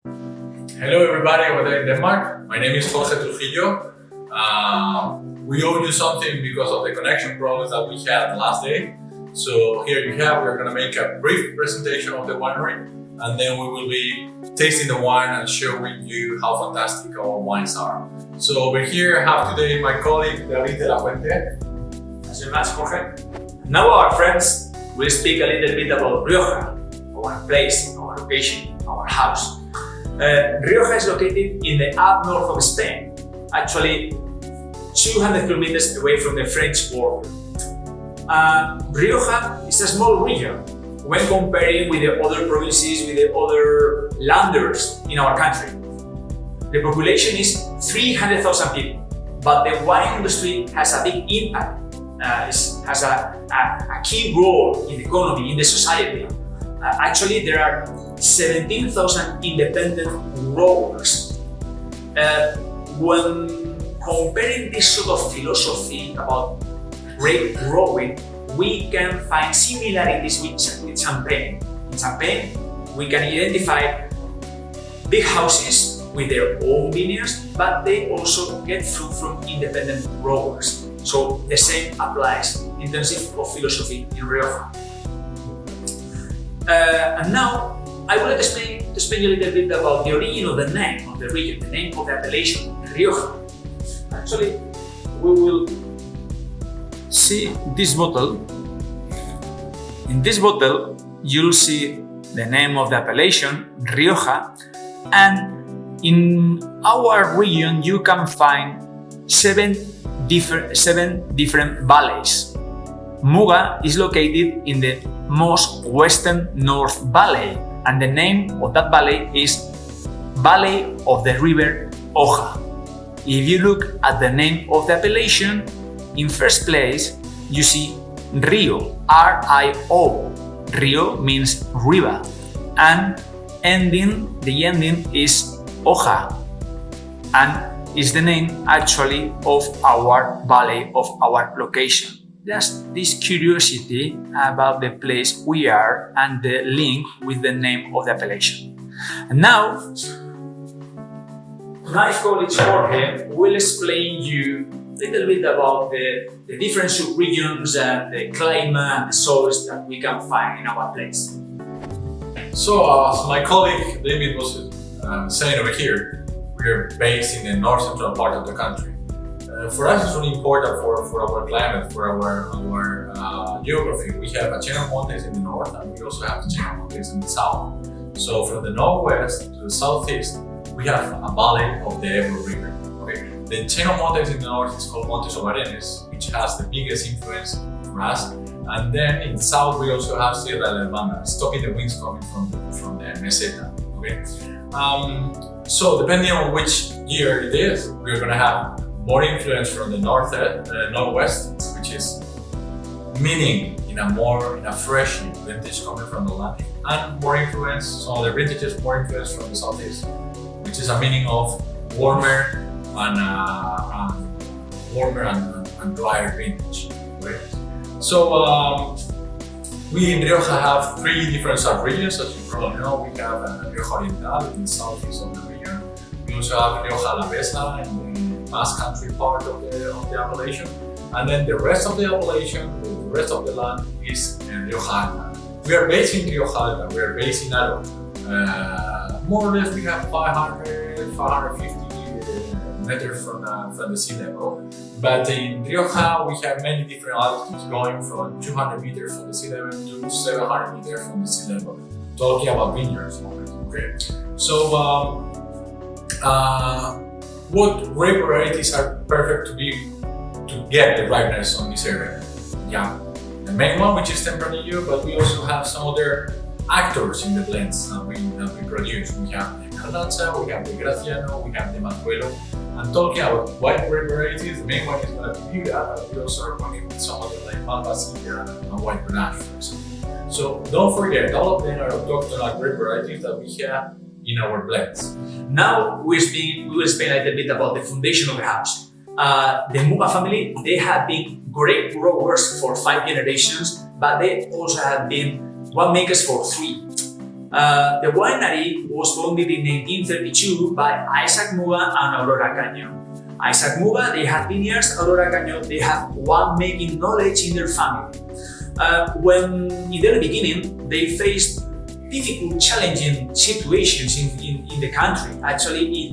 Hello everybody over there in Denmark. My name is Jorge Trujillo. We owe you something because of the connection problems that we had last day. So here you have, we're going to make a brief presentation of the winery, and then we will be tasting the wine and showing you how fantastic our wines are. So over here I have today my colleague David de la Fuente. Thank you very much, Jorge. Now our friends will speak a little bit about Rioja, our place, our location, our house. Rioja is located in the up north of Spain, actually 200 kilometers away from the French border. Rioja is a small region when comparing with the other provinces, with the other landers in our country. The population is 300,000 people, but the wine industry has a big impact, has a key role in the economy, in the society. Actually, there are 17,000 independent growers. When comparing this sort of philosophy about grape growing, we can find similarities with Champagne. In Champagne, we can identify big houses with their own vineyards, but they also get fruit from independent growers. So the same applies in terms of philosophy in Rioja. And now I would like to explain you a little bit about the origin of the name of the region, the name of the appellation, Rioja. Actually, we will see this bottle. In this bottle, you'll see the name of the appellation, Rioja, and in our region you can find seven different valleys. Muga is located in the most western North Valley, and the name of that valley is Valley of the River Oja. If you look at the name of the appellation, in first place you see Rio, R-I-O. Rio means river, and the ending is Oja, and is the name actually of our valley, of our location. Just this curiosity about the place we are and the link with the name of the appellation. And now, my colleague Jorge will explain you a little bit about the different sub-regions and the climate and the soils that we can find in our place. So as my colleague David was saying over here, we are based in the north central part of the country. For us, it's really important for our climate, for our geography. We have a chain of mountains in the north, and we also have a chain of mountains in the south. So from the northwest to the southeast, we have a valley of the Ebro River. Okay? The chain of mountains in the north is called Montes of Arenes, which has the biggest influence for us. And then in the south, we also have Sierra de la Banda, stopping the winds coming from the meseta. Okay? So depending on which year it is, we're going to have more influence from the northwest, which is meaning in a fresh vintage coming from the land, and more influence, some of the vintages more influence from the southeast, which is a meaning of warmer and drier vintage. Right? So we in Rioja have three different sub-regions, as you probably know. We have Rioja Oriental in the southeast of the region. We also have Rioja Alavesa in the Basque Country part of the appellation, and then the rest of the appellation, the rest of the land is Rioja Alta. We are based in Rioja Alta, we are based in Aro. More or less we have 550 meters from the sea level, but in Rioja we have many different altitudes going from 200 meters from the sea level to 700 meters from the sea level, talking about vineyards. Okay, so what grape varieties are perfect to get the ripeness on this area? Yeah, the main one, which is Tempranillo, but we also have some other actors in the blends that we produce. We have the Carnaza, we have the Graciano, we have the Manzuelo. And talking about white grape varieties, the main one is going to be Viura, but we also are working with some other like Malvasia and White Grenache, for example. So don't forget, all of them are autochthonal grape varieties that we have in our blends. Now we will explain a little bit about the foundation of the house. The Muga family, they have been grape growers for 5 generations, but they also have been winemakers for 3. The winery was founded in 1932 by Isaac Muga and Aurora Caño. Isaac Muga, they have vineyards. Aurora Caño, they have winemaking knowledge in their family. When in the beginning, they faced difficult, challenging situations in the country. Actually, in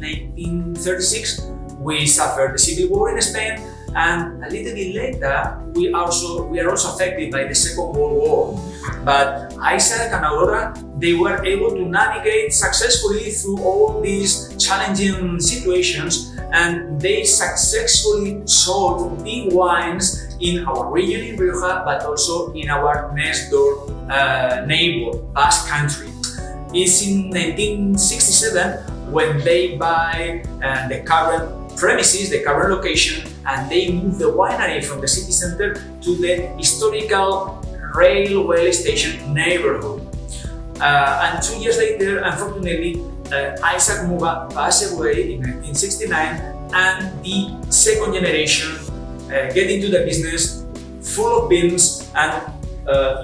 1936, we suffered the civil war in Spain, and a little bit later, we are also affected by the Second World War. But Isaac and Aurora, they were able to navigate successfully through all these challenging situations, and they successfully sold big wines in our region in Rioja, but also in our next door neighbor, Basque Country. It's in 1967 when they buy the current premises, the current location, and they move the winery from the city center to the historical railway station neighborhood. And 2 years later, unfortunately, Isaac Muga passed away in 1969, and the second generation get into the business full of beans, and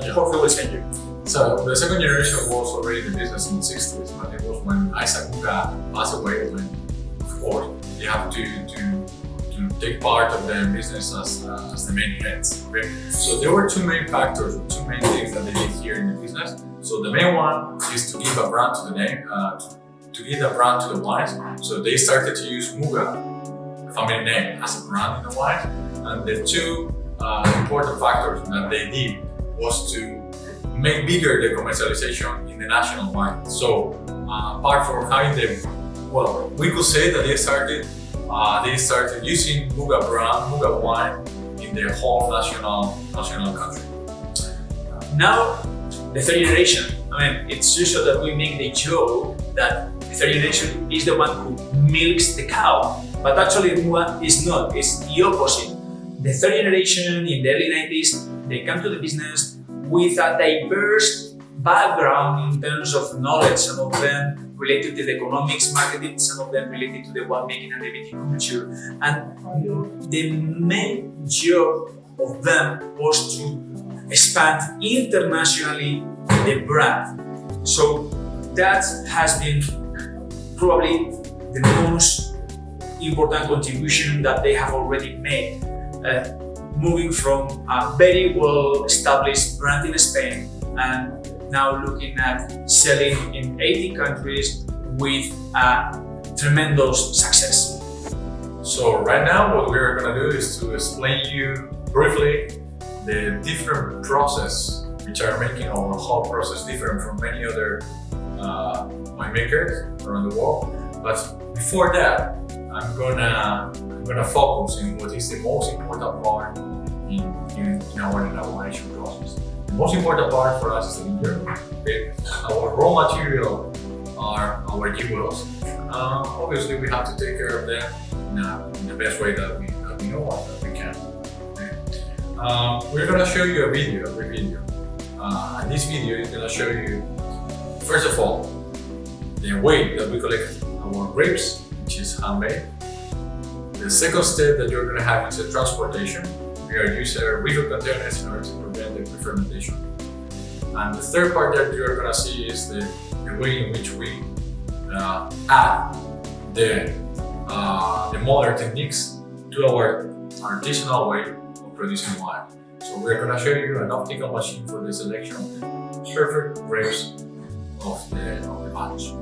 Jorge will explain you. So the second generation was already in the business in the 60s, but it was when Isaac Muga passed away when, of course, they have to take part of the business as the main heads. Okay? So there were two main factors, two main things that they did here in the business. So the main one is to give a brand to the name, to give a brand to the wines. So they started to use Muga, the family name, as a brand in the wine. And the two important factors that they did was to make bigger the commercialization in the national market. So apart from having we could say that they started using Muga brand, Muga wine in the whole national country. Now, the third generation, it's usual that we make the joke that the third generation is the one who milks the cow, but actually Muga is not, it's the opposite. The third generation in the early 90s, they come to the business with a diverse background in terms of knowledge, some of them related to the economics, marketing, some of them related to the winemaking and the viticulture. And the main job of them was to expand internationally the brand. So that has been probably the most important contribution that they have already made, moving from a very well-established brand in Spain and now looking at selling in 80 countries with tremendous success. So right now what we're going to do is to explain you briefly the different process which are making our whole process different from many other winemakers around the world. But before that, I'm gonna focus on what is the most important part in our elaboration process. The most important part for us is the vineyard. Okay? Our raw material are our jewels. Obviously, we have to take care of them in the best way that we know what that we can. Okay? We're gonna show you a brief video. And this video is gonna show you, first of all, the way that we collect our grapes, which is handmade. The second step that you're gonna have is the transportation. We are using refill containers in order to prevent the pre-fermentation. And the third part that you're gonna see is the way in which we add the modern techniques to our artisanal way of producing wine. So we're gonna show you an optical machine for the selection of the perfect grapes of the batch.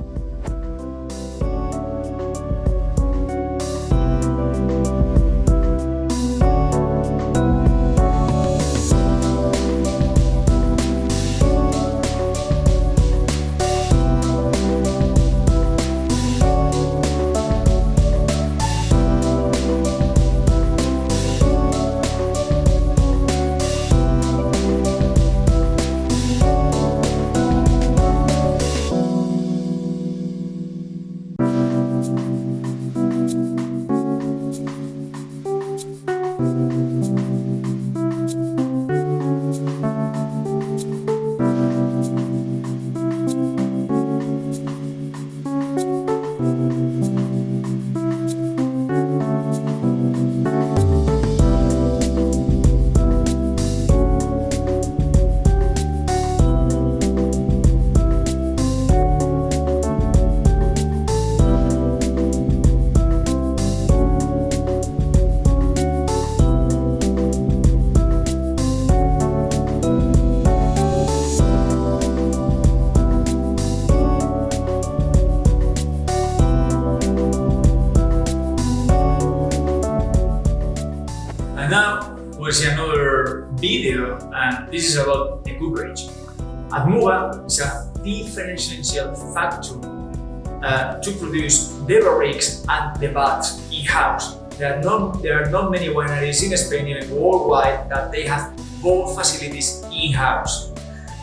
will see another video, and this is about the cooperage. At Muga is a differential factor to produce the barriques and the vats in-house. There are not many wineries in Spain, even worldwide, that they have both facilities in-house.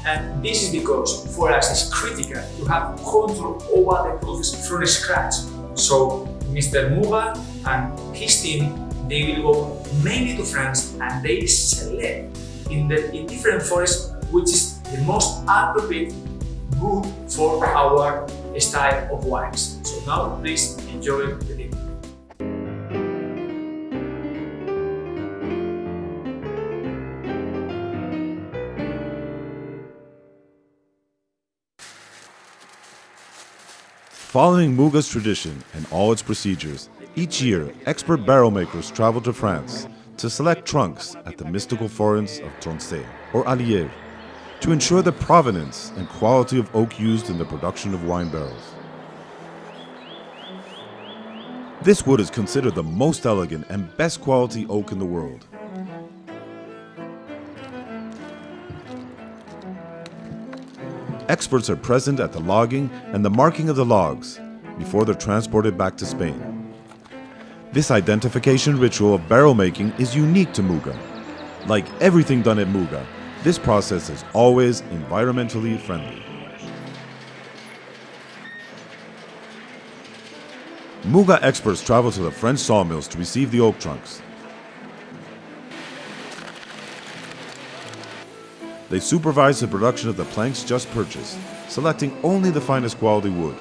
And this is because for us it's critical to have control over the process from scratch. So Mr. Muga and his team, they will go mainly to France and they select in different forests which is the most appropriate good for our style of wines. So now please enjoy the video. Following Muga's tradition and all its procedures, each year expert barrel makers travel to France to select trunks at the mystical forests of Tronchet or Allier to ensure the provenance and quality of oak used in the production of wine barrels. This wood is considered the most elegant and best quality oak in the world. Experts are present at the logging and the marking of the logs before they're transported back to Spain. This identification ritual of barrel making is unique to Muga. Like everything done at Muga, this process is always environmentally friendly. Muga experts travel to the French sawmills to receive the oak trunks. They supervise the production of the planks just purchased, selecting only the finest quality wood.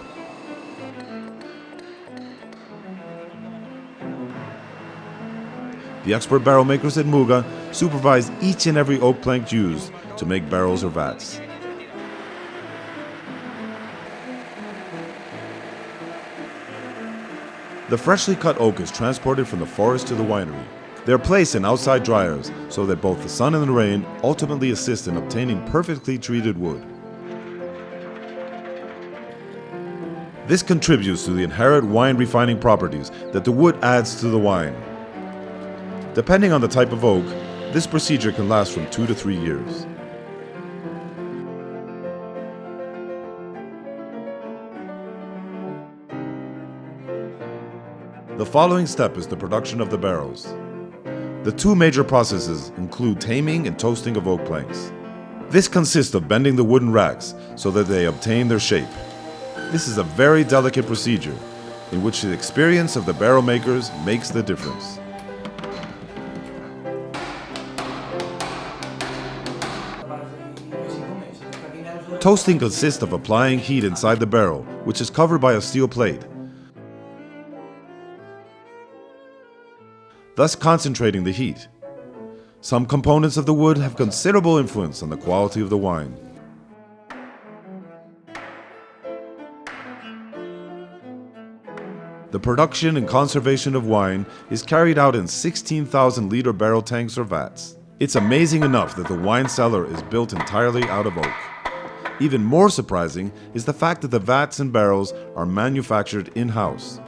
The expert barrel makers at Muga supervise each and every oak plank used to make barrels or vats. The freshly cut oak is transported from the forest to the winery. They are placed in outside dryers so that both the sun and the rain ultimately assist in obtaining perfectly treated wood. This contributes to the inherent wine refining properties that the wood adds to the wine. Depending on the type of oak, this procedure can last from 2 to 3 years. The following step is the production of the barrels. The two major processes include taming and toasting of oak planks. This consists of bending the wooden racks so that they obtain their shape. This is a very delicate procedure in which the experience of the barrel makers makes the difference. Toasting consists of applying heat inside the barrel, which is covered by a steel plate, thus concentrating the heat. Some components of the wood have considerable influence on the quality of the wine. The production and conservation of wine is carried out in 16,000-liter barrel tanks or vats. It's amazing enough that the wine cellar is built entirely out of oak. Even more surprising is the fact that the vats and barrels are manufactured in-house.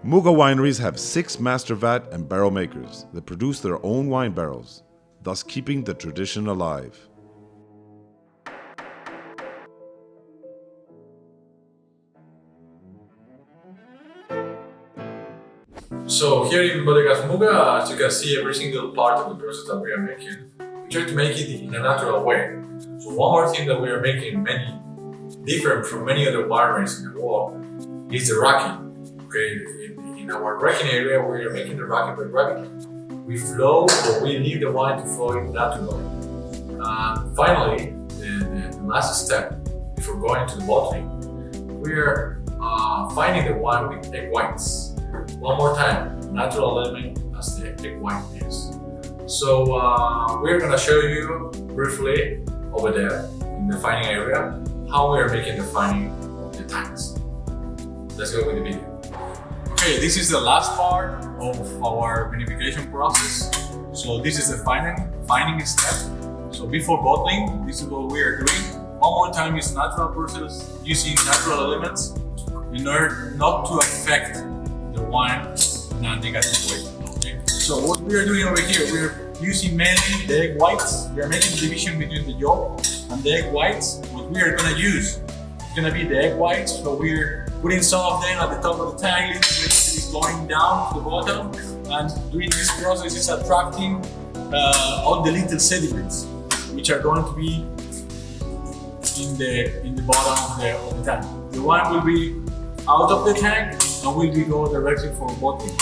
Muga wineries have 6 master vat and barrel makers that produce their own wine barrels, thus keeping the tradition alive. So here in Bodegas Muga, as you can see, every single part of the process that we are making, we try to make it in a natural way. So one more thing that we are making different from many other wineries in the world is the racking. Okay, in our racking area, we are making the racking by racking. We flow, or we leave the wine to flow naturally. Finally, the last step before going to the bottling, we are finding the wine with egg whites. One more time, natural element as the egg white is. So we're gonna show you briefly over there in the fining area how we are making the fining of the tanks. Let's go with the video. Okay, this is the last part of our vinification process. So this is the fining step. So before bottling, this is what we are doing. One more time is natural process using natural elements in order not to affect the wine in a negative way. Okay? So what we are doing over here, we are using mainly the egg whites. We are making the division between the yolk and the egg whites. What we are gonna use is gonna be the egg whites. So we're putting some of them at the top of the tank, it's going down to the bottom, and during this process is attracting all the little sediments, which are going to be in the bottom of the tank. The wine will be out of the tank and will be go directly for bottling.